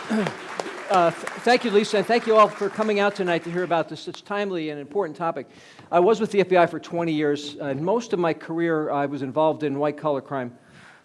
Thank you, Lisa, and thank you all for coming out tonight to hear about this such timely and important topic. I was with the FBI for 20 years, and most of my career I was involved in white-collar crime.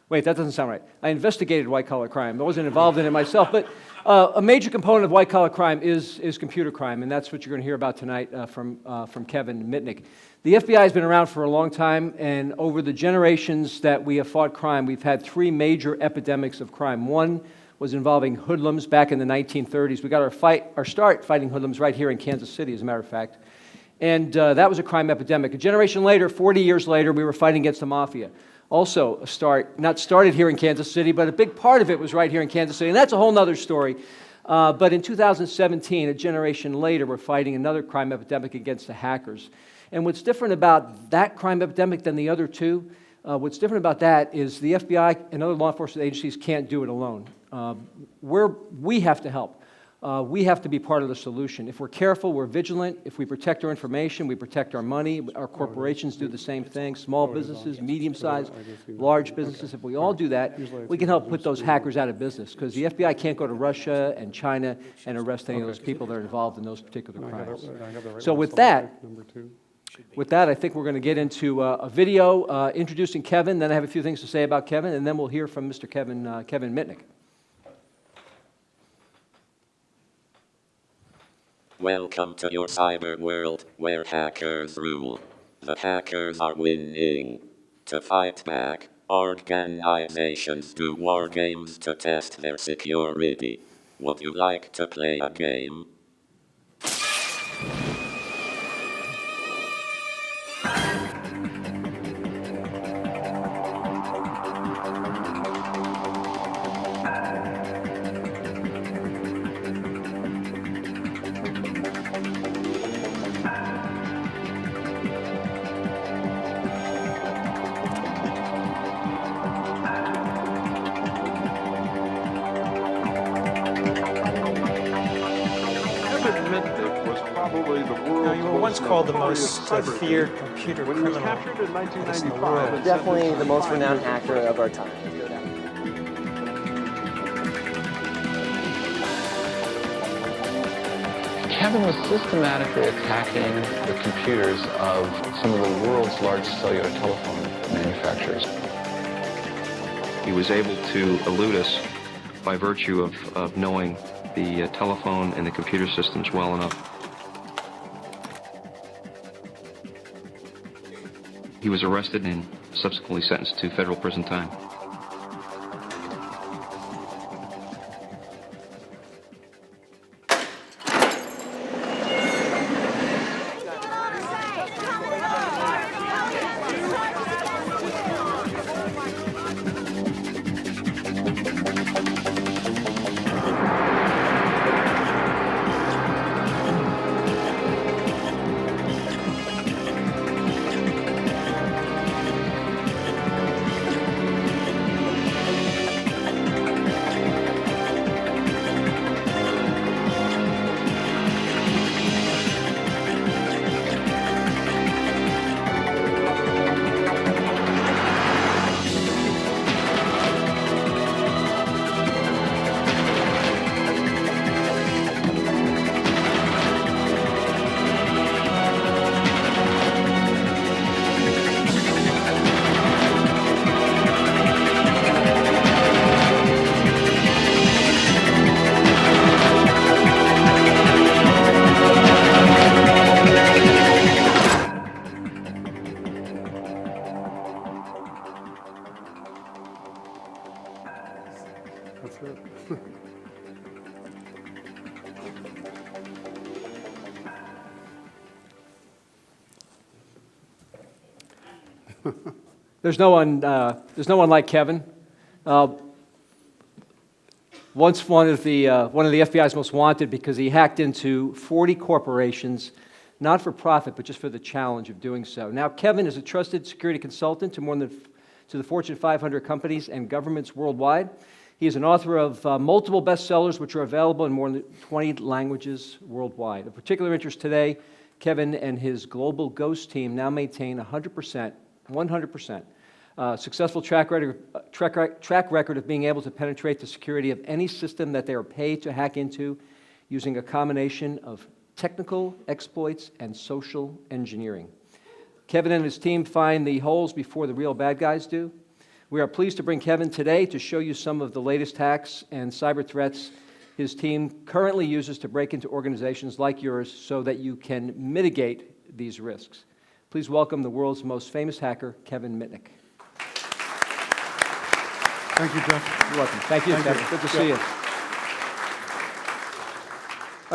Wait, that doesn't sound right. I investigated white-collar crime. I wasn't involved in it myself, but a major component of white-collar crime is computer crime, and that's what you're going to hear about tonight from Kevin Mitnick. The FBI has been around for a long time, and over the generations that we have fought crime, we've had three major epidemics of crime. One was involving hoodlums back in the 1930s. We got our start fighting hoodlums right here in Kansas City, as a matter of fact. And that was a crime epidemic. A generation later, 40 years later, we were fighting against the mafia. Also not started here in Kansas City, but a big part of it was right here in Kansas City. And that's a whole other story. But in 2017, a generation later, we're fighting another crime epidemic against the hackers. And what's different about that crime epidemic than the other two, what's different about that is the FBI and other law enforcement agencies can't do it alone. We have to help. We have to be part of the solution. If we're careful, we're vigilant. If we protect our information, we protect our money. Our corporations do the same thing. Small businesses, medium-sized, large businesses. If we all do that, we can help put those hackers out of business, because the FBI can't go to Russia and China and arrest any of those people that are involved in those particular crimes. So with that, I think we're going to get into a video introducing Kevin. Then I have a few things to say about Kevin, and then we'll hear from Mr. Kevin Mitnick. Welcome to your cyber world, where hackers rule. The hackers are winning. To fight back, organizations do war games to test their security. Would you like to play a game? You were once called the most feared computer criminal in the world. Definitely the most renowned hacker of our time. Kevin was systematically attacking the computers of some of the world's largest cellular telephone manufacturers. He was able to elude us by virtue of knowing the telephone and the computer systems well enough. He was arrested and subsequently sentenced to federal prison time. That's it. There's no one like Kevin. Once one of the FBI's most wanted because he hacked into 40 corporations, not for profit, but just for the challenge of doing so. Now, Kevin is a trusted security consultant to the Fortune 500 companies and governments worldwide. He is an author of multiple bestsellers, which are available in more than 20 languages worldwide. Of particular interest today, Kevin and his global Ghost team now maintain 100% Successful track record of being able to penetrate the security of any system that they are paid to hack into using a combination of technical exploits and social engineering. Kevin and his team find the holes before the real bad guys do. We are pleased to bring Kevin today to show you some of the latest hacks and cyber threats his team currently uses to break into organizations like yours so that you can mitigate these risks. Please welcome the world's most famous hacker, Kevin Mitnick. Thank you, Jeff. You're welcome. Thank you, Kevin. you. Good to see you.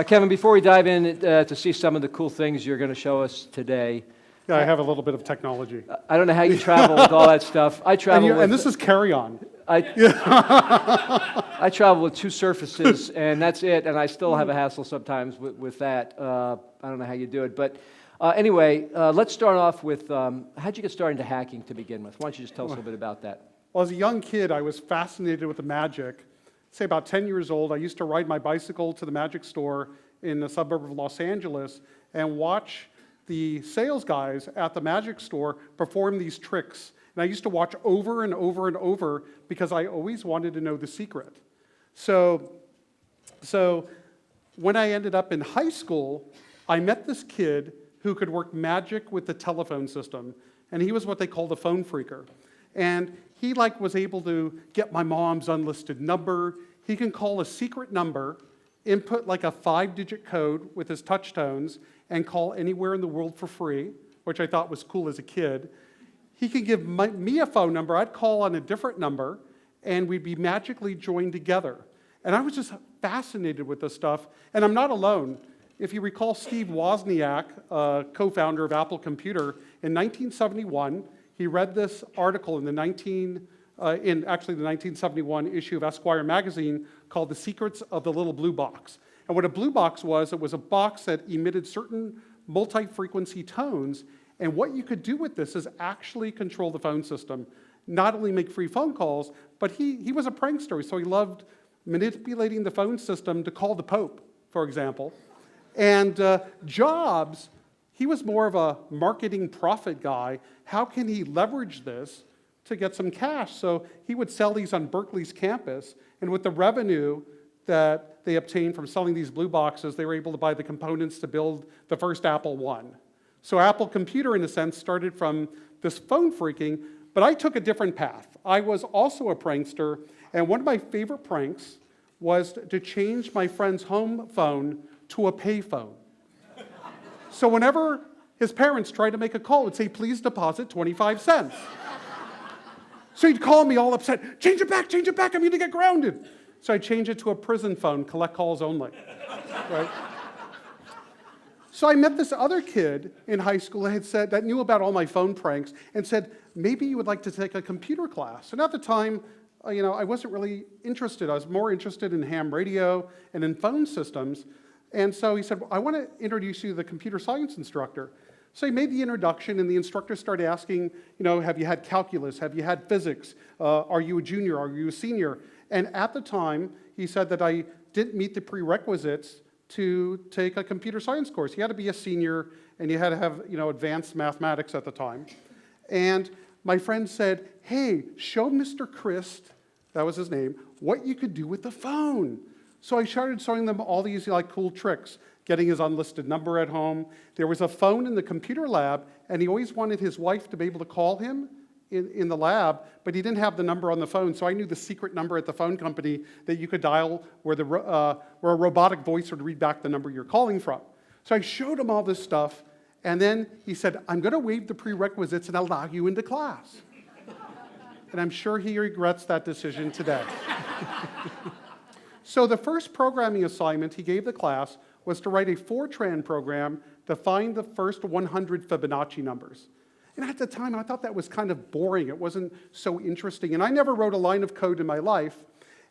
Kevin, before we dive in to see some of the cool things you're going to show us today, Yeah, I have a little bit of technology. I don't know how you travel with all that stuff. I travel with... And this is carry-on. I travel with 2 Surfaces, and that's it, and I still have a hassle sometimes with that. I don't know how you do it. But anyway, let's start off with, how'd you get started into hacking to begin with? Why don't you just tell us a little bit about that? Well, as a young kid, I was fascinated with the magic. Say about 10 years old, I used to ride my bicycle to the magic store in the suburb of Los Angeles and watch the sales guys at the magic store perform these tricks. And I used to watch over and over and over because I always wanted to know the secret. So when I ended up in high school, I met this kid who could work magic with the telephone system. And he was what they called a phone phreaker. And he was able to get my mom's unlisted number. He can call a secret number, input a 5-digit code with his touch tones, and call anywhere in the world for free, which I thought was cool as a kid. He could give me a phone number, I'd call on a different number, and we'd be magically joined together. And I was just fascinated with this stuff, and I'm not alone. If you recall Steve Wozniak, co-founder of Apple Computer, in 1971, he read this article in the 1971 issue of Esquire magazine called The Secrets of the Little Blue Box. And what a blue box was, it was a box that emitted certain multi-frequency tones, and what you could do with this is actually control the phone system. Not only make free phone calls, but he was a prankster, so he loved manipulating the phone system to call the Pope, for example. And Jobs, he was more of a marketing profit guy. How can he leverage this to get some cash? So he would sell these on Berkeley's campus, and with the revenue that they obtained from selling these blue boxes, they were able to buy the components to build the first Apple I. So Apple Computer, in a sense, started from this phone phreaking, but I took a different path. I was also a prankster, and one of my favorite pranks was to change my friend's home phone to a payphone. So whenever his parents tried to make a call, it would say, please deposit 25 cents. So he'd call me all upset, change it back, I'm going to get grounded. So I'd change it to a prison phone, collect calls only, right? So I met this other kid in high school that knew about all my phone pranks and said, maybe you would like to take a computer class. And at the time, I wasn't really interested. I was more interested in ham radio and in phone systems. And so he said, well, I want to introduce you to the computer science instructor. So he made the introduction, and the instructor started asking, have you had calculus? Have you had physics? Are you a junior? Are you a senior? And at the time, he said that I didn't meet the prerequisites to take a computer science course. You had to be a senior, and you had to have advanced mathematics at the time. And my friend said, hey, show Mr. Christ, that was his name, what you could do with the phone. So I started showing them all these cool tricks, getting his unlisted number at home. There was a phone in the computer lab, and he always wanted his wife to be able to call him in the lab, but he didn't have the number on the phone, so I knew the secret number at the phone company that you could dial where a robotic voice would read back the number you're calling from. So I showed him all this stuff, and then he said, I'm going to waive the prerequisites and allow you into class. And I'm sure he regrets that decision today. So the first programming assignment he gave the class was to write a Fortran program to find the first 100 Fibonacci numbers. And at the time, I thought that was kind of boring. It wasn't so interesting. And I never wrote a line of code in my life.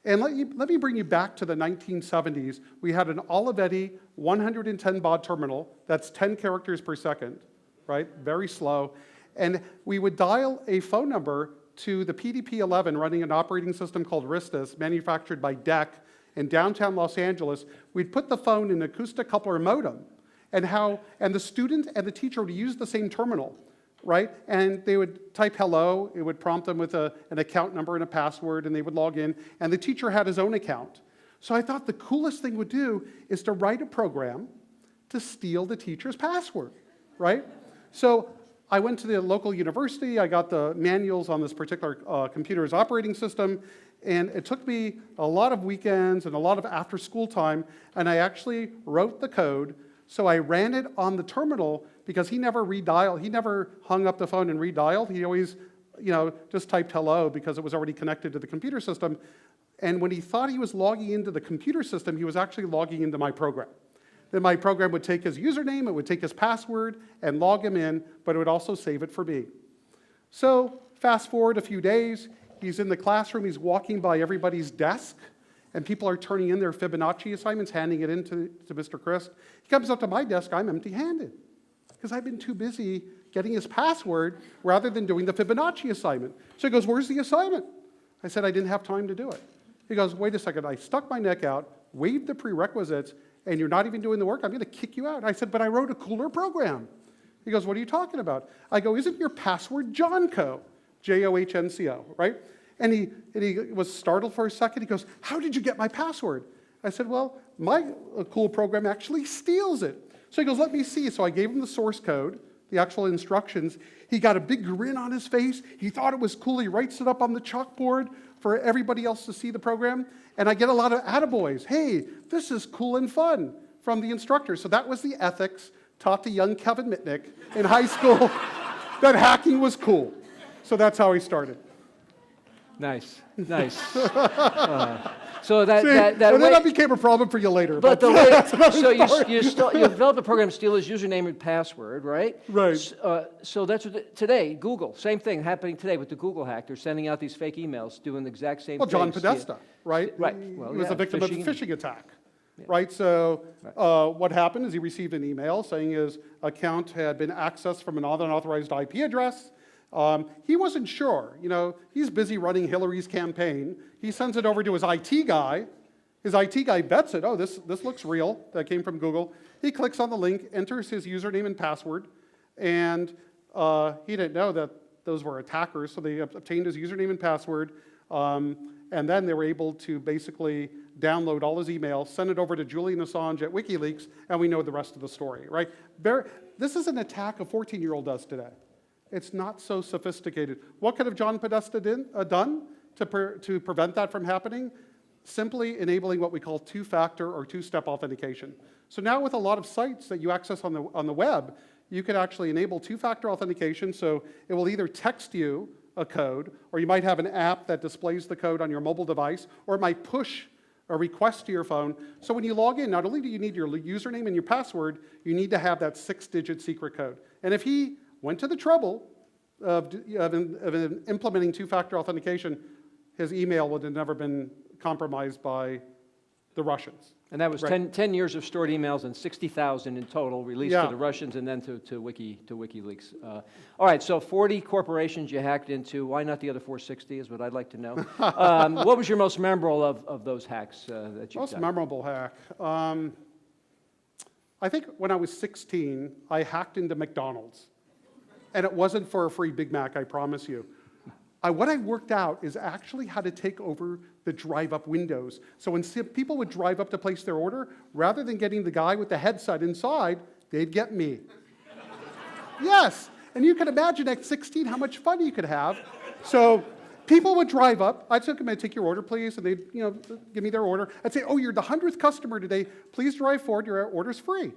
And let me bring you back to the 1970s. We had an Olivetti 110 baud terminal. That's 10 characters per second, right? Very slow. And we would dial a phone number to the PDP-11 running an operating system called Ristus, manufactured by DEC in downtown Los Angeles. We'd put the phone in an acoustic coupler modem, and the student and the teacher would use the same terminal. right? And they would type hello, it would prompt them with an account number and a password, and they would log in, and the teacher had his own account. So I thought the coolest thing would do is to write a program to steal the teacher's password, right? So I went to the local university, I got the manuals on this particular computer's operating system, and it took me a lot of weekends and a lot of after-school time, and I actually wrote the code. So I ran it on the terminal because he never redialed, he never hung up the phone and redialed. He always, just typed hello because it was already connected to the computer system. And when he thought he was logging into the computer system, he was actually logging into my program. Then my program would take his username, it would take his password, and log him in, but it would also save it for me. So fast forward a few days, he's in the classroom, he's walking by everybody's desk, and people are turning in their Fibonacci assignments, handing it in to Mr. Christ. He comes up to my desk, I'm empty-handed, because I've been too busy getting his password rather than doing the Fibonacci assignment. So he goes, where's the assignment? I said, I didn't have time to do it. He goes, wait a second, I stuck my neck out, waived the prerequisites, and you're not even doing the work? I'm gonna kick you out. I said, but I wrote a cooler program. He goes, what are you talking about? I go, isn't your password Johnco? J-O-H-N-C-O, right? And he was startled for a second. He goes, how did you get my password? I said, well, my cool program actually steals it. So he goes, let me see. So I gave him the source code, the actual instructions. He got a big grin on his face. He thought it was cool. He writes it up on the chalkboard for everybody else to see the program. And I get a lot of attaboys. Hey, this is cool and fun from the instructor. So that was the ethics taught to young Kevin Mitnick in high school that hacking was cool. So that's how he started. Nice, nice. So that and then that became a problem for you later. But the that's way, another so story. you developed a program to steal his username and password, right? Right. So that's what today, Google, same thing happening today with the Google hack. They're sending out these fake emails, doing the exact same Well, thing. John Podesta, right? Right. He Well, was yeah, a victim of a phishing. phishing attack, right? So what happened is he received an email saying his account had been accessed from an unauthorized IP address. He wasn't sure. He's busy running Hillary's campaign. He sends it over to his IT guy. His IT guy vets it. Oh, this looks real. That came from Google. He clicks on the link, enters his username and password, and he didn't know that those were attackers, so they obtained his username and password, and then they were able to basically download all his emails, send it over to Julian Assange at WikiLeaks, and we know the rest of the story, right? This is an attack a 14-year-old does today. It's not so sophisticated. What could have John Podesta done to prevent that from happening? Simply enabling what we call two-factor or two-step authentication. So now with a lot of sites that you access on the web, you can actually enable two-factor authentication, so it will either text you a code, or you might have an app that displays the code on your mobile device, or it might push a request to your phone. So when you log in, not only do you need your username and your password, you need to have that 6-digit secret code. And if he went to the trouble of implementing two-factor authentication, his email would have never been compromised by the Russians. And that was 10 years of stored emails and 60,000 in total released to the Russians and then to WikiLeaks. All right, so 40 corporations you hacked into. Why not the other 460 is what I'd like to know. What was your most memorable of those hacks that you've Most done? memorable hack. I think when I was 16, I hacked into McDonald's. And it wasn't for a free Big Mac, I promise you. What I worked out is actually how to take over the drive-up windows. So when people would drive up to place their order, rather than getting the guy with the headset inside, they'd get me. Yes, and you can imagine at 16 how much fun you could have. So people would drive up. I'd say, "Come in, take your order, please," and they'd give me their order. I'd say, "Oh, you're the 100th customer today. Please drive forward. Your order's free,"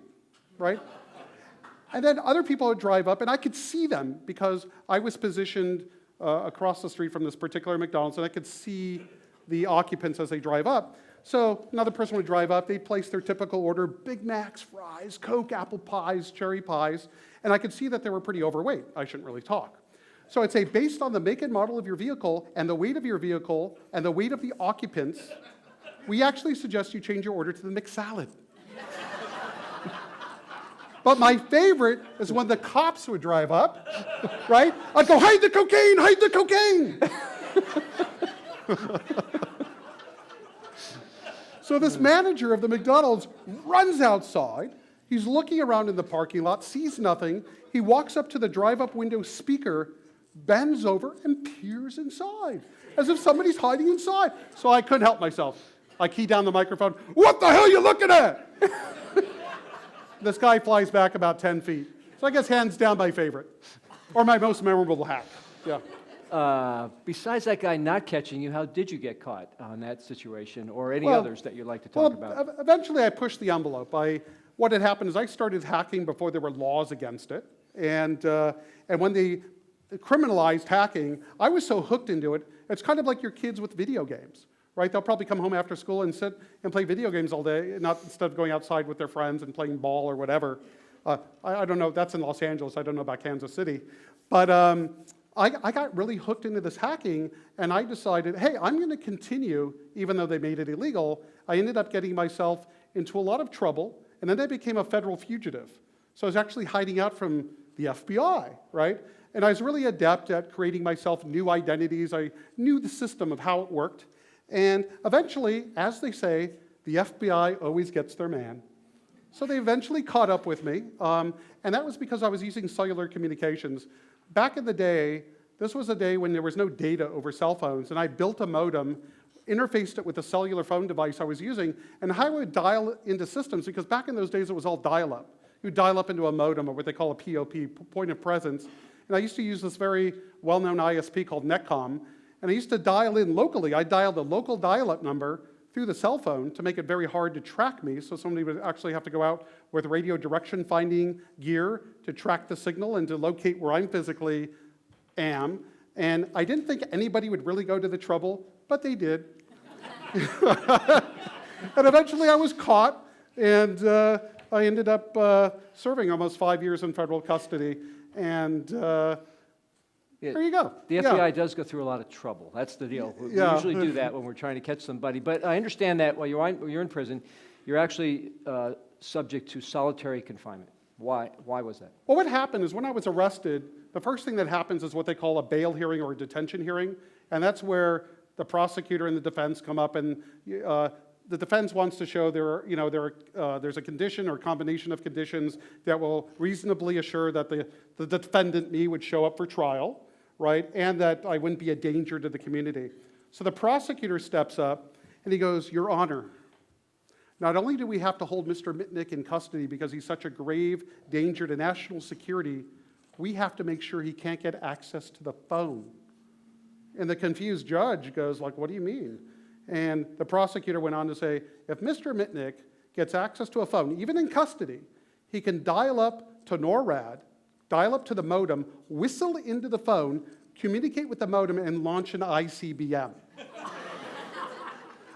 right? And then other people would drive up, and I could see them because I was positioned across the street from this particular McDonald's, and I could see the occupants as they drive up. So another person would drive up, they'd place their typical order, Big Macs, fries, Coke, apple pies, cherry pies, and I could see that they were pretty overweight. I shouldn't really talk. So I'd say, based on the make and model of your vehicle, and the weight of your vehicle, and the weight of the occupants, we actually suggest you change your order to the McSalad. But my favorite is when the cops would drive up, right? I'd go, "Hide the cocaine, hide the cocaine!" So this manager of the McDonald's runs outside. He's looking around in the parking lot, sees nothing. He walks up to the drive-up window speaker, bends over, and peers inside, as if somebody's hiding inside. So I couldn't help myself. I key down the microphone, "What the hell are you looking at?" This guy flies back about 10 feet. So I guess hands down my favorite, or my most memorable hack. Yeah. Besides that guy not catching you, how did you get caught on that situation, or any others that you'd like to talk about? Eventually I pushed the envelope. What had happened is I started hacking before there were laws against it. And when they criminalized hacking, I was so hooked into it. It's kind of like your kids with video games, right? They'll probably come home after school and sit and play video games all day, instead of going outside with their friends and playing ball or whatever. I don't know, that's in Los Angeles, I don't know about Kansas City. But I got really hooked into this hacking, and I decided, hey, I'm going to continue, even though they made it illegal. I ended up getting myself into a lot of trouble, and then I became a federal fugitive. So I was actually hiding out from the FBI, right? And I was really adept at creating myself new identities. I knew the system of how it worked. And eventually, as they say, the FBI always gets their man. So they eventually caught up with me, and that was because I was using cellular communications. Back in the day, this was a day when there was no data over cell phones, and I built a modem, interfaced it with the cellular phone device I was using, and how I would dial into systems, because back in those days it was all dial-up. You would dial up into a modem, or what they call a POP, point of presence, and I used to use this very well-known ISP called Netcom, and I used to dial in locally. I'd dial the local dial-up number through the cell phone to make it very hard to track me, so somebody would actually have to go out with radio direction finding gear to track the signal and to locate where I'm physically am. And I didn't think anybody would really go to the trouble, but they did. And eventually I was caught, and I ended up serving almost 5 years in federal custody. And there you go. The FBI does go through a lot of trouble. That's the deal. We usually do that when we're trying to catch somebody. But I understand that while you're in prison, you're actually subject to solitary confinement. Why was that? Well, what happened is when I was arrested, the first thing that happens is what they call a bail hearing or a detention hearing. And that's where the prosecutor and the defense come up, and the defense wants to show there's a condition or combination of conditions that will reasonably assure that the defendant, me, would show up for trial, right, and that I wouldn't be a danger to the community. So the prosecutor steps up, and he goes, "Your Honor, not only do we have to hold Mr. Mitnick in custody because he's such a grave danger to national security, we have to make sure he can't get access to the phone." And the confused judge goes, like, "What do you mean?" And the prosecutor went on to say, if Mr. Mitnick gets access to a phone, even in custody, he can dial up to NORAD, dial up to the modem, whistle into the phone, communicate with the modem, and launch an ICBM.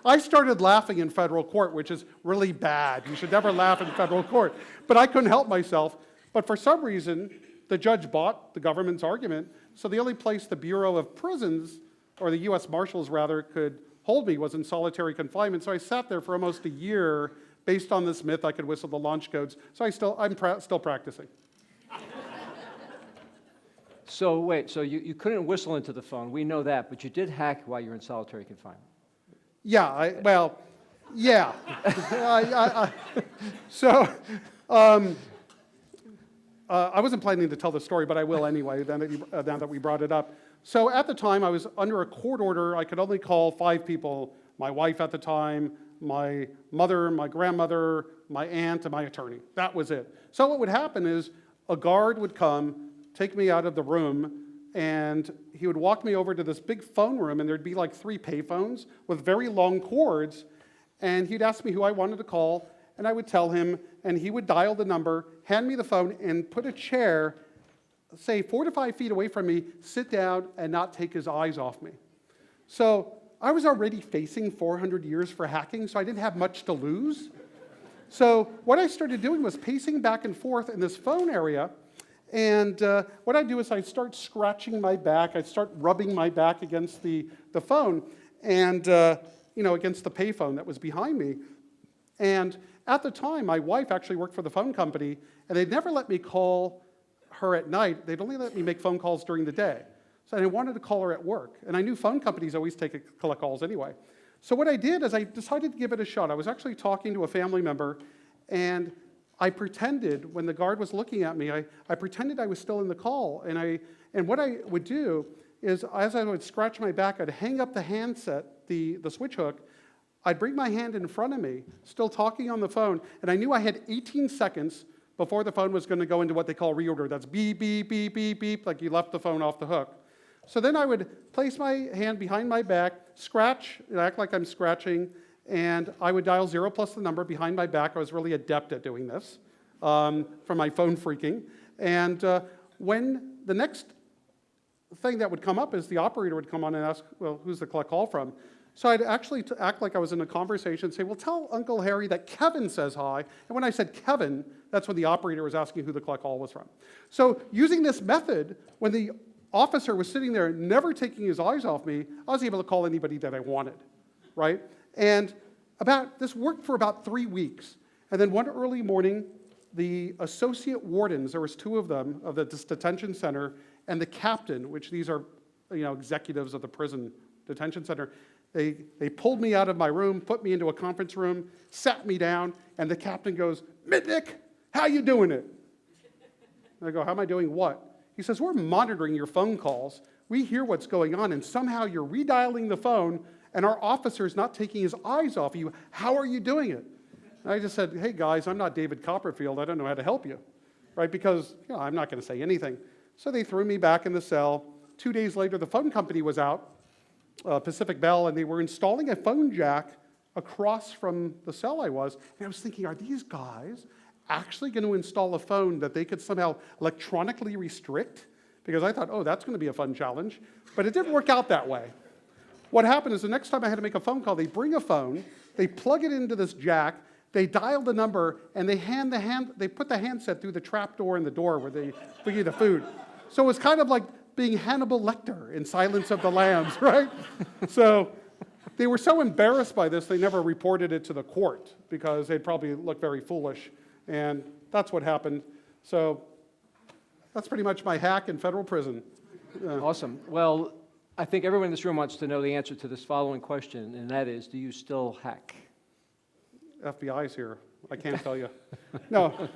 I started laughing in federal court, which is really bad. You should never laugh in federal court. But I couldn't help myself. But for some reason, the judge bought the government's argument. So the only place the Bureau of Prisons, or the U.S. Marshals rather, could hold me was in solitary confinement. So I sat there for almost a year based on this myth I could whistle the launch codes. So I'm still practicing. So wait, so you couldn't whistle into the phone. We know that, but you did hack while you were in solitary confinement. Yeah, yeah. I wasn't planning to tell the story, but I will anyway, now that we brought it up. So at the time, I was under a court order. I could only call 5 people: my wife at the time, my mother, my grandmother, my aunt, and my attorney. That was it. So what would happen is a guard would come, take me out of the room, and he would walk me over to this big phone room, and there'd be like 3 payphones with very long cords, and he'd ask me who I wanted to call, and I would tell him, and he would dial the number, hand me the phone, and put a chair, say 4 to 5 feet away from me, sit down, and not take his eyes off me. So I was already facing 400 years for hacking, so I didn't have much to lose. So what I started doing was pacing back and forth in this phone area, and what I'd do is I'd start scratching my back, I'd start rubbing my back against the phone, and against the payphone that was behind me. And at the time, my wife actually worked for the phone company, and they'd never let me call her at night. They'd only let me make phone calls during the day. So I wanted to call her at work, and I knew phone companies always collect calls anyway. So what I did is I decided to give it a shot. I was actually talking to a family member, and I pretended, when the guard was looking at me, I pretended I was still in the call. And what I would do is, as I would scratch my back, I'd hang up the handset, the switch hook, I'd bring my hand in front of me, still talking on the phone, and I knew I had 18 seconds before the phone was going to go into what they call reorder. That's beep, beep, beep, beep, beep, like you left the phone off the hook. So then I would place my hand behind my back, scratch, and act like I'm scratching, and I would dial 0 plus the number behind my back. I was really adept at doing this from my phone freaking. And when the next thing that would come up is the operator would come on and ask, well, who's the call from? So I'd actually act like I was in a conversation, say, well, tell Uncle Harry that Kevin says hi. And when I said Kevin, that's when the operator was asking who the call was from. So using this method, when the officer was sitting there never taking his eyes off me, I was able to call anybody that I wanted, right? And this worked for about 3 weeks. And then one early morning, the associate wardens, there was 2 of them, of this detention center, and the captain, which these are executives of the prison detention center, they pulled me out of my room, put me into a conference room, sat me down, and the captain goes, Mitnick, how you doing it? And I go, how am I doing what? He says, we're monitoring your phone calls. We hear what's going on, and somehow you're redialing the phone, and our officer's not taking his eyes off you. How are you doing it? And I just said, hey, guys, I'm not David Copperfield. I don't know how to help you, right? Because I'm not going to say anything. So they threw me back in the cell. 2 days later, the phone company was out, Pacific Bell, and they were installing a phone jack across from the cell I was. And I was thinking, are these guys actually going to install a phone that they could somehow electronically restrict? Because I thought, oh, that's going to be a fun challenge. But it didn't work out that way. What happened is the next time I had to make a phone call, they bring a phone, they plug it into this jack, they dial the number, and they put the handset through the trap door in the door where they bring you the food. So it was kind of like being Hannibal Lecter in Silence of the Lambs, right? So they were so embarrassed by this, they never reported it to the court because they'd probably look very foolish. And that's what happened. So that's pretty much my hack in federal prison. Awesome. Well, I think everyone in this room wants to know the answer to this following question, and that is, do you still hack? FBI's here. I can't tell you. No,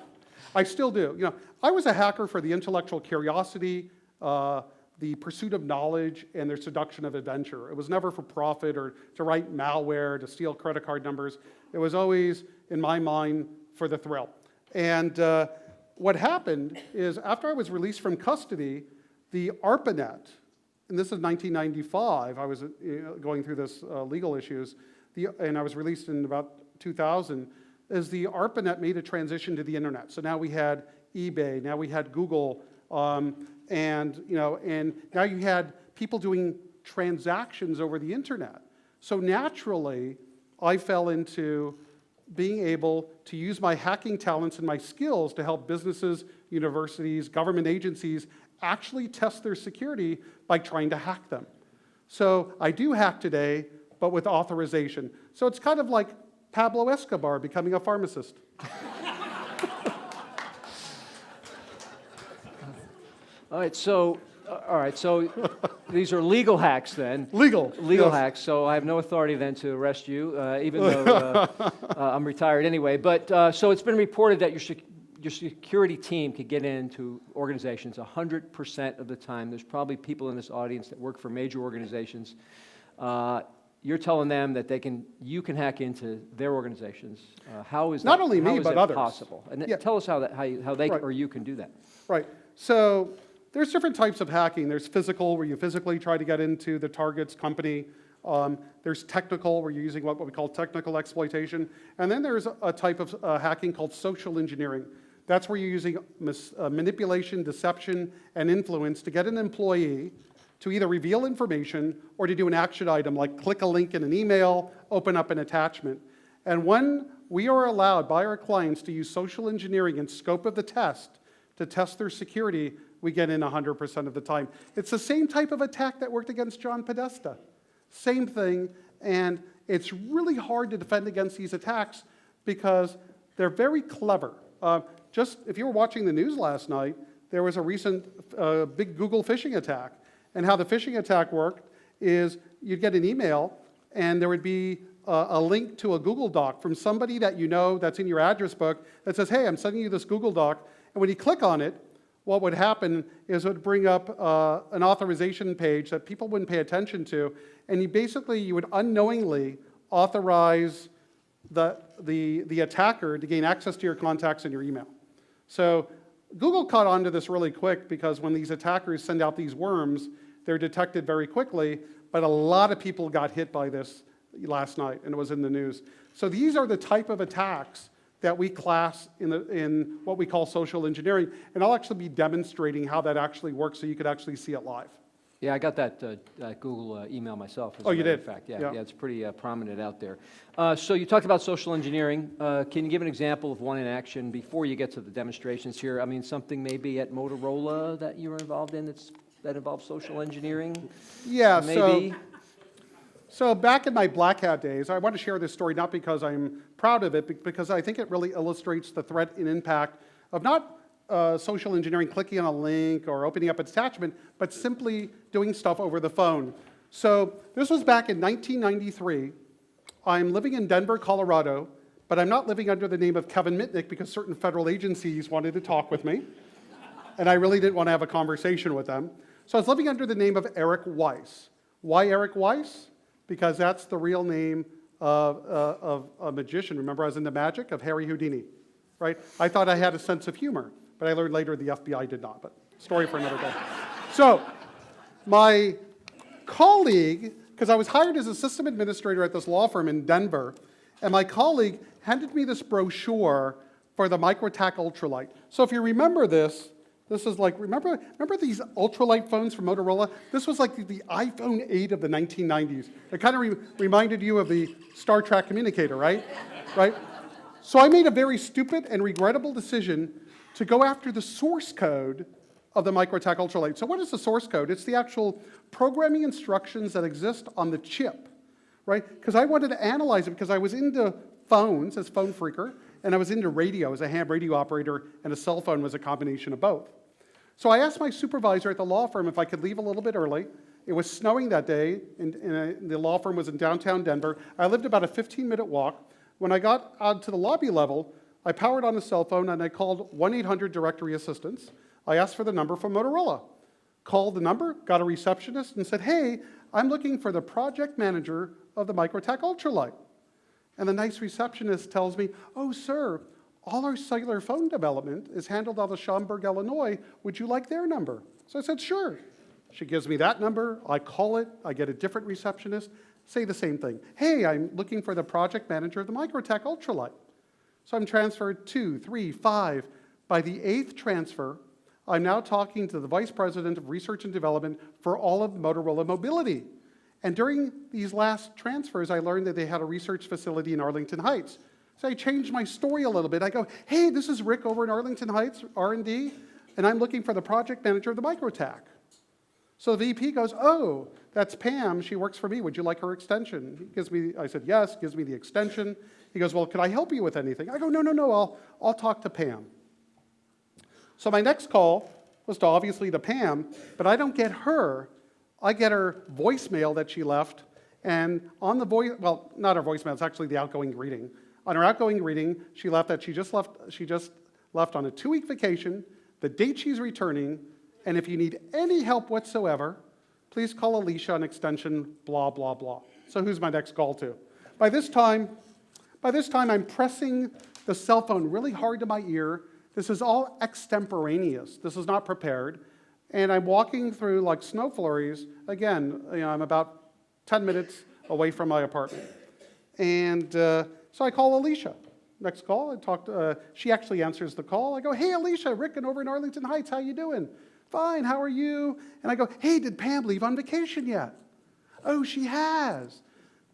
I still do. I was a hacker for the intellectual curiosity, the pursuit of knowledge, and their seduction of adventure. It was never for profit or to write malware, to steal credit card numbers. It was always, in my mind, for the thrill. And what happened is, after I was released from custody, the ARPANET, and this is 1995, I was going through this legal issues, and I was released in about 2000, is the ARPANET made a transition to the internet. So now we had eBay, now we had Google, and now you had people doing transactions over the internet. So naturally, I fell into being able to use my hacking talents and my skills to help businesses, universities, government agencies actually test their security by trying to hack them. So I do hack today, but with authorization. So it's kind of like Pablo Escobar becoming a pharmacist. All right, so these are legal hacks then. Legal yes. hacks, so I have no authority then to arrest you, even though I'm retired anyway. But so it's been reported that your security team could get into organizations 100% of the time. There's probably people in this audience that work for major organizations. You're telling them that you can hack into their organizations. How is that? Not only me, but others. Possible? And yeah. Tell us how they right. or you can do that. Right. So there's different types of hacking. There's physical, where you physically try to get into the target's company. There's technical, where you're using what we call technical exploitation. And then there's a type of hacking called social engineering. That's where you're using manipulation, deception, and influence to get an employee to either reveal information or to do an action item like click a link in an email, open up an attachment. And when we are allowed by our clients to use social engineering in scope of the test to test their security, we get in 100% of the time. It's the same type of attack that worked against John Podesta. Same thing, and it's really hard to defend against these attacks because they're very clever. Just if you were watching the news last night, there was a recent big Google phishing attack. And how the phishing attack worked is you'd get an email, and there would be a link to a Google Doc from somebody that you know that's in your address book that says, hey, I'm sending you this Google Doc. And when you click on it, what would happen is it would bring up an authorization page that people wouldn't pay attention to, and you would unknowingly authorize the attacker to gain access to your contacts and your email. So Google caught on to this really quick because when these attackers send out these worms, they're detected very quickly, but a lot of people got hit by this last night, and it was in the news. So these are the type of attacks that we class in what we call social engineering, and I'll actually be demonstrating how that actually works so you could actually see it live. Yeah, I got that Google email myself. As Oh, a you matter did? of fact, yeah, Yeah. yeah, it's pretty prominent out there. So you talked about social engineering. Can you give an example of one in action before you get to the demonstrations here? I mean, something maybe at Motorola that you were involved in that involves social engineering? Yeah, Maybe? So back in my Black Hat days, I want to share this story not because I'm proud of it, but because I think it really illustrates the threat and impact of not social engineering, clicking on a link or opening up an attachment, but simply doing stuff over the phone. So this was back in 1993. I'm living in Denver, Colorado, but I'm not living under the name of Kevin Mitnick because certain federal agencies wanted to talk with me, and I really didn't want to have a conversation with them. So I was living under the name of Eric Weiss. Why Eric Weiss? Because that's the real name of a magician. Remember I was into magic, of Harry Houdini, right? I thought I had a sense of humor, but I learned later the FBI did not, but story for another day. So my colleague, because I was hired as a system administrator at this law firm in Denver, and my colleague handed me this brochure for the MicroTac Ultralight. So if you remember this is like, remember these ultralight phones from Motorola? This was like the iPhone 8 of the 1990s. It kind of reminded you of the Star Trek communicator, right? Right? So I made a very stupid and regrettable decision to go after the source code of the MicroTac Ultralight. So what is the source code? It's the actual programming instructions that exist on the chip, right? Because I wanted to analyze it because I was into phones as phone freaker, and I was into radio as a ham radio operator, and a cell phone was a combination of both. So I asked my supervisor at the law firm if I could leave a little bit early. It was snowing that day, and the law firm was in downtown Denver. I lived about a 15-minute walk. When I got out to the lobby level, I powered on a cell phone, and I called 1-800 directory assistance. I asked for the number from Motorola. Called the number, got a receptionist, and said, hey, I'm looking for the project manager of the MicroTac Ultralight. And the nice receptionist tells me, oh, sir, all our cellular phone development is handled out of Schaumburg, Illinois. Would you like their number? So I said, sure. She gives me that number. I call it. I get a different receptionist. Say the same thing. Hey, I'm looking for the project manager of the MicroTac Ultralight. So I'm transferred 2, 3, 5. By the 8th transfer, I'm now talking to the vice president of research and development for all of Motorola Mobility. And during these last transfers, I learned that they had a research facility in Arlington Heights. So I changed my story a little bit. I go, hey, this is Rick over in Arlington Heights, R&D, and I'm looking for the project manager of the MicroTac. So the VP goes, oh, that's Pam. She works for me. Would you like her extension? I said, yes, gives me the extension. He goes, well, could I help you with anything? I go, no, I'll talk to Pam. So my next call was obviously to Pam, but I don't get her. I get her voicemail that she left, and on the well, not her voicemail, it's actually the outgoing greeting. On her outgoing greeting, she left that she just left on a 2-week vacation, the date she's returning, and if you need any help whatsoever, please call Alicia on extension blah, blah, blah. So who's my next call to? By this time, I'm pressing the cell phone really hard to my ear. This is all extemporaneous. This is not prepared. And I'm walking through like snow flurries. Again, I'm about 10 minutes away from my apartment. And so I call Alicia. Next call, she actually answers the call. I go, hey, Alicia, Rick and over in Arlington Heights, how you doing? Fine, how are you? And I go, hey, did Pam leave on vacation yet? Oh, she has.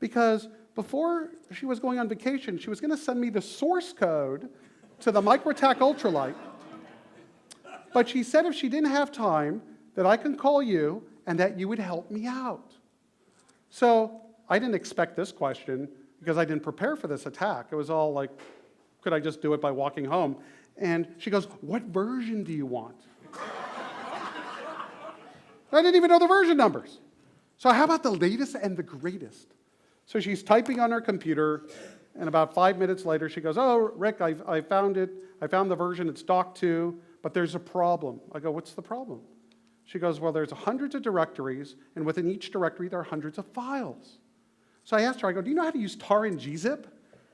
Because before she was going on vacation, she was going to send me the source code to the MicroTac Ultralight. But she said if she didn't have time, that I can call you and that you would help me out. So I didn't expect this question because I didn't prepare for this attack. It was all like, could I just do it by walking home? And she goes, what version do you want? I didn't even know the version numbers. So how about the latest and the greatest? So she's typing on her computer, and about 5 minutes later, she goes, "Oh, Rick, I found it. I found the version. It's doc 2, but there's a problem." I go, "What's the problem?" She goes, "Well, there's hundreds of directories, and within each directory, there are hundreds of files." So I asked her, I go, "Do you know how to use tar and gzip?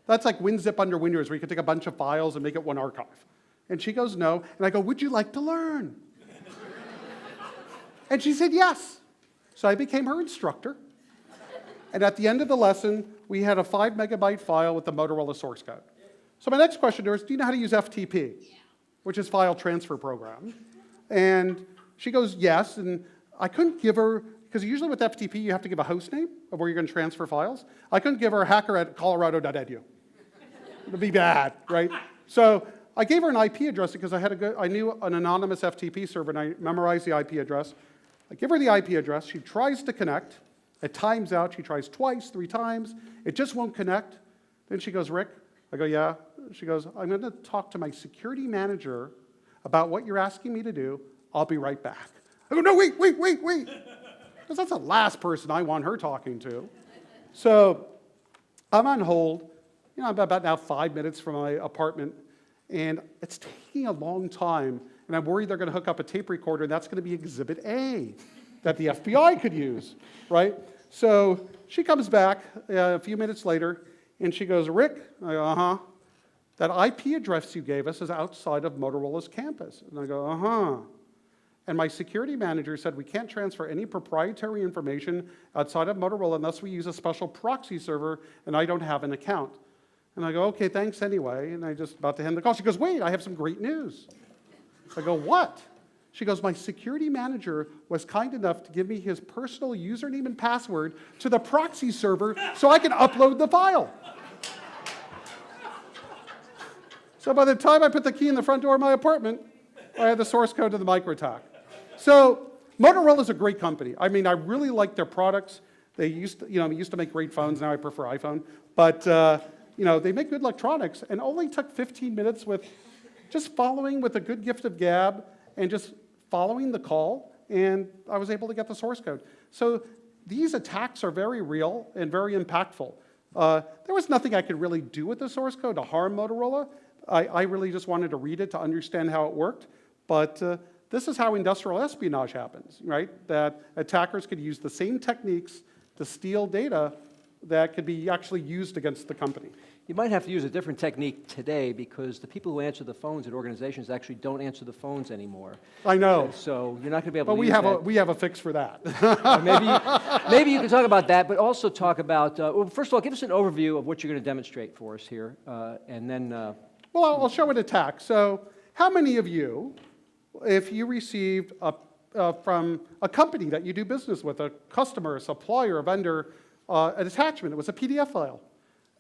That's like WinZip under Windows, where you can take a bunch of files and make it one archive." And she goes, "No." And I go, "Would you like to learn?" And she said, "Yes." So I became her instructor. And at the end of the lesson, we had a 5 megabyte file with the Motorola source code. So my next question to her is, "Do you know how to use FTP?" Which is File Transfer Program. And she goes, "Yes." And I couldn't give her, because usually with FTP, you have to give a host name of where you're going to transfer files. I couldn't give her hacker@colorado.edu. It'd be bad, right? So I gave her an IP address because I knew an anonymous FTP server, and I memorized the IP address. I give her the IP address. She tries to connect. It times out. She tries twice, 3 times. It just won't connect. Then she goes, "Rick?" I go, "Yeah." She goes, "I'm going to talk to my security manager about what you're asking me to do. I'll be right back." I go, "No, wait. Because that's the last person I want her talking to." So I'm on hold. I'm about now 5 minutes from my apartment, and it's taking a long time, and I'm worried they're going to hook up a tape recorder, and that's going to be Exhibit A that the FBI could use, right? So she comes back a few minutes later, and she goes, "Rick?" I go, "Uh-huh. That IP address you gave us is outside of Motorola's campus." And I go, "Uh-huh. And my security manager said we can't transfer any proprietary information outside of Motorola unless we use a special proxy server, and I don't have an account." And I go, "Okay, thanks anyway." And I just about to end the call. She goes, "Wait, I have some great news." I go, "What?" She goes, "My security manager was kind enough to give me his personal username and password to the proxy server so I can upload the file." So by the time I put the key in the front door of my apartment, I had the source code to the micro-attack. So Motorola's a great company. I mean, I really like their products. They used to make great phones. Now I prefer iPhone. But they make good electronics, and only took 15 minutes with just following with a good gift of gab and just following the call, and I was able to get the source code. So these attacks are very real and very impactful. There was nothing I could really do with the source code to harm Motorola. I really just wanted to read it to understand how it worked. But this is how industrial espionage happens, right? That attackers could use the same techniques to steal data that could be actually used against the company. You might have to use a different technique today because the people who answer the phones at organizations actually don't answer the phones anymore. I know. So you're not going to be able But to use that. we have a fix for that. Maybe you can talk about that, but also talk about, well, first of all, give us an overview of what you're going to demonstrate for us here, and then... Well, I'll show an attack. So how many of you, if you received from a company that you do business with, a customer, a supplier, a vendor, an attachment, it was a PDF file,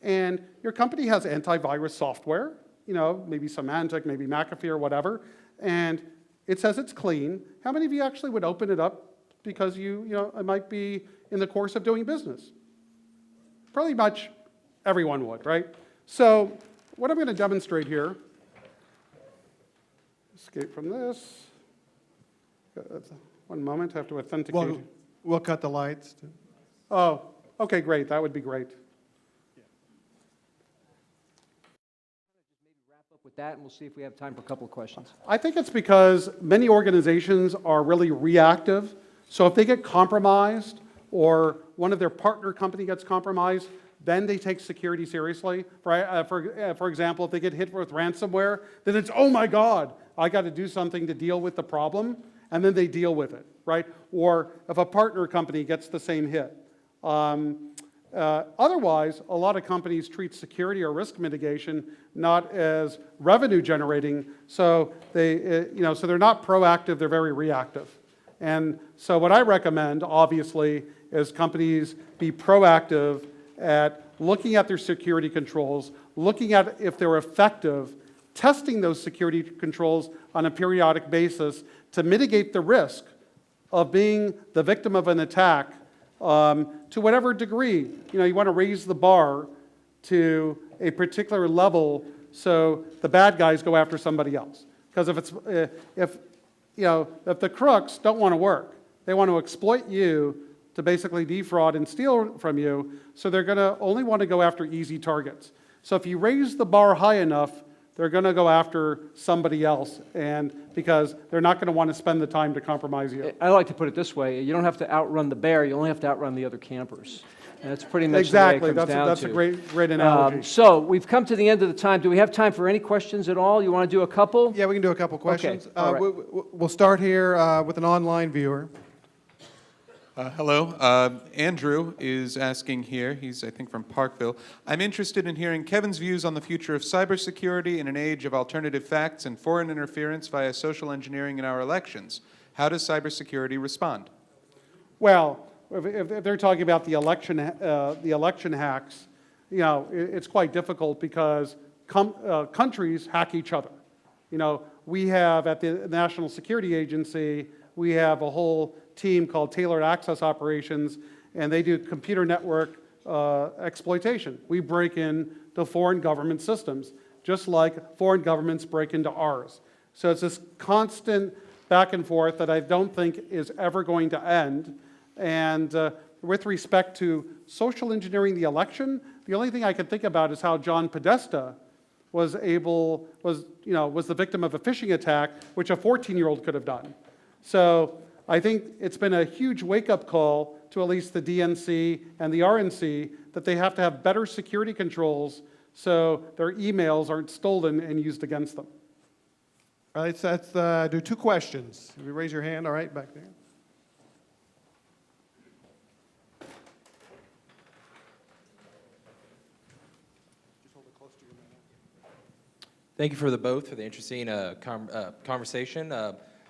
and your company has antivirus software, maybe Symantec, maybe McAfee or whatever, and it says it's clean. How many of you actually would open it up because it might be in the course of doing business? Pretty much everyone would, right? So what I'm going to demonstrate here, escape from this. 1 moment, I have to authenticate. We'll cut the lights. Oh, okay, great. That would be great. With that, and we'll see if we have time for a couple of questions. I think it's because many organizations are really reactive. So if they get compromised or one of their partner company gets compromised, then they take security seriously. For example, if they get hit with ransomware, then it's, oh my God, I got to do something to deal with the problem, and then they deal with it, right? Or if a partner company gets the same hit. Otherwise, a lot of companies treat security or risk mitigation not as revenue generating, so they're not proactive, they're very reactive. And so what I recommend, obviously, is companies be proactive at looking at their security controls, looking at if they're effective, testing those security controls on a periodic basis to mitigate the risk of being the victim of an attack to whatever degree. You want to raise the bar to a particular level so the bad guys go after somebody else. Because if the crooks don't want to work, they want to exploit you to basically defraud and steal from you, so they're going to only want to go after easy targets. So if you raise the bar high enough, they're going to go after somebody else, and because they're not going to want to spend the time to compromise you. I like to put it this way: you don't have to outrun the bear; you only have to outrun the other campers. And that's pretty much Exactly. the way it comes down That's to. a great analogy. So we've come to the end of the time. Do we have time for any questions at all? You want to do a couple? Yeah, we can do a couple questions. all right. We'll start here with an online viewer. Hello. Andrew is asking here, he's, I think, from Parkville. I'm interested in hearing Kevin's views on the future of cybersecurity in an age of alternative facts and foreign interference via social engineering in our elections. How does cybersecurity respond? Well, if they're talking about the election hacks, you know, it's quite difficult because countries hack each other. You know, we have at the National Security Agency, we have a whole team called Tailored Access Operations, and they do computer network exploitation. We break into foreign government systems, just like foreign governments break into ours. So it's this constant back and forth that I don't think is ever going to end. And with respect to social engineering the election, the only thing I can think about is how John Podesta was the victim of a phishing attack, which a 14-year-old could have done. So I think it's been a huge wake-up call to at least the DNC and the RNC that they have to have better security controls so their emails aren't stolen and used against them. All right, so let's do two questions. If you raise your hand, all right, back there. Thank you for the interesting conversation.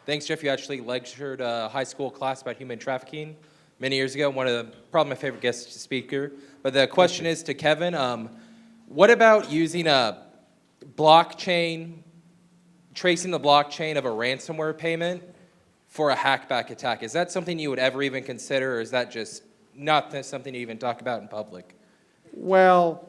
Thanks, Jeff. You actually lectured a high school class about human trafficking many years ago. Probably my favorite guest speaker. But the question is to Kevin, what about using a blockchain, tracing the blockchain of a ransomware payment for a hackback attack? Is that something you would ever even consider, or is that just not something you even talk about in public? Well,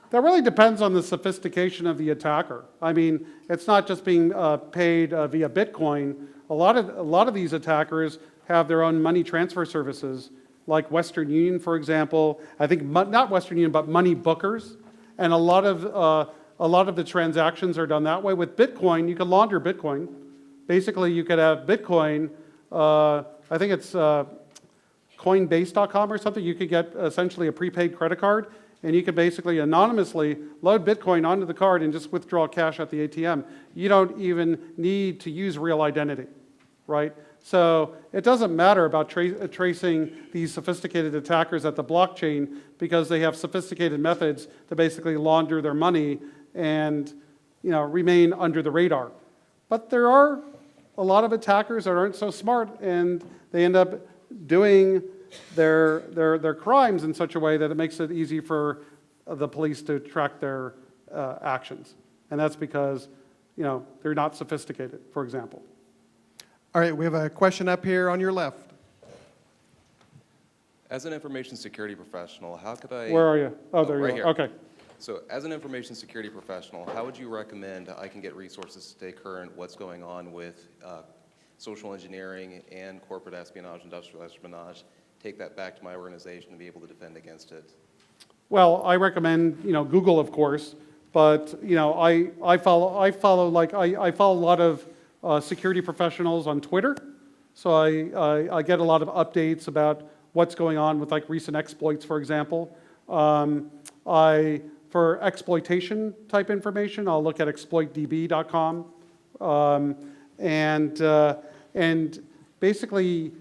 that really depends on the sophistication of the attacker. I mean, it's not just being paid via Bitcoin. A lot of these attackers have their own money transfer services, like Western Union, for example. I think not Western Union, but money bookers, and a lot of the transactions are done that way. With Bitcoin, you can launder Bitcoin. Basically, you could have Bitcoin. I think it's Coinbase.com or something. You could get essentially a prepaid credit card. And you can basically anonymously load Bitcoin onto the card and just withdraw cash at the ATM. You don't even need to use real identity, right? So it doesn't matter about tracing these sophisticated attackers at the blockchain because they have sophisticated methods to basically launder their money and, you know, remain under the radar. But there are a lot of attackers that aren't so smart, and they end up doing their crimes in such a way that it makes it easy for the police to track their actions. And that's because, you know, they're not sophisticated, for example. All right, we have a question up here on your left. As an information security professional, how could I... Where are you? Oh, there you right are. here. Okay. So as an information security professional, how would you recommend I can get resources to stay current what's going on with social engineering and corporate espionage, industrial espionage, take that back to my organization and be able to defend against it? Well, I recommend, you know, Google, of course, but, you know, I follow a lot of security professionals on Twitter, so I get a lot of updates about what's going on with like recent exploits, for example. For exploitation type information, I'll look at exploitdb.com, and basically,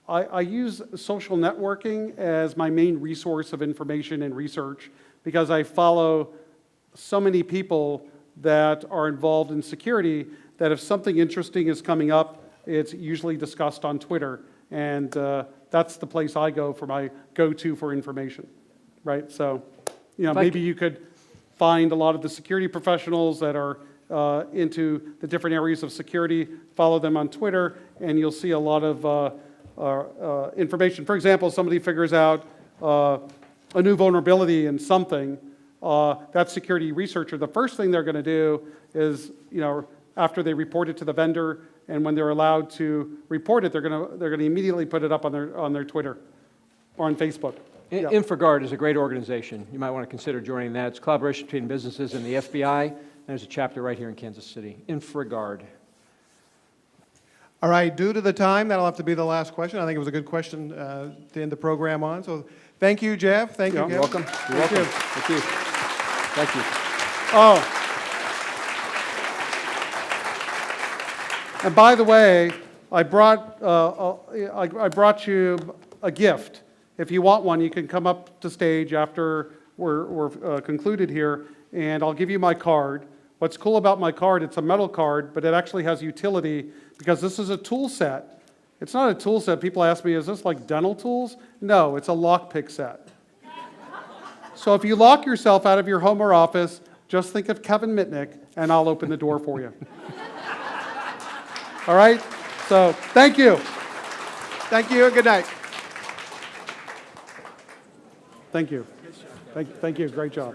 I use social networking as my main resource of information and research because I follow so many people that are involved in security that if something interesting is coming up, it's usually discussed on Twitter. And that's the place I go for my go-to for information, right? So, you know, maybe you could find a lot of the security professionals that are into the different areas of security, follow them on Twitter, and you'll see a lot of information. For example, somebody figures out a new vulnerability in something, that security researcher, the first thing they're going to do is, you know, after they report it to the vendor and when they're allowed to report it, they're gonna immediately put it up on their Twitter or on Facebook. Yeah. InfraGard is a great organization. You might want to consider joining that. It's a collaboration between businesses and the FBI, and there's a chapter right here in Kansas City. InfraGard. All right, due to the time, that'll have to be the last question. I think it was a good question to end the program on. So thank you, Jeff. Thank you, Yeah. Kevin. You're welcome. You're welcome. you. Thank you. Thank you. Oh. And by the way, I brought you a gift. If you want one, you can come up to stage after we're concluded here, and I'll give you my card. What's cool about my card, it's a metal card, but it actually has utility because this is a tool set. It's not a tool set. People ask me, is this like dental tools? No, it's a lockpick set. So if you lock yourself out of your home or office, just think of Kevin Mitnick, and I'll open the door for you. All right? So thank you. Thank you, and good night. Thank you. Thank you. Great job.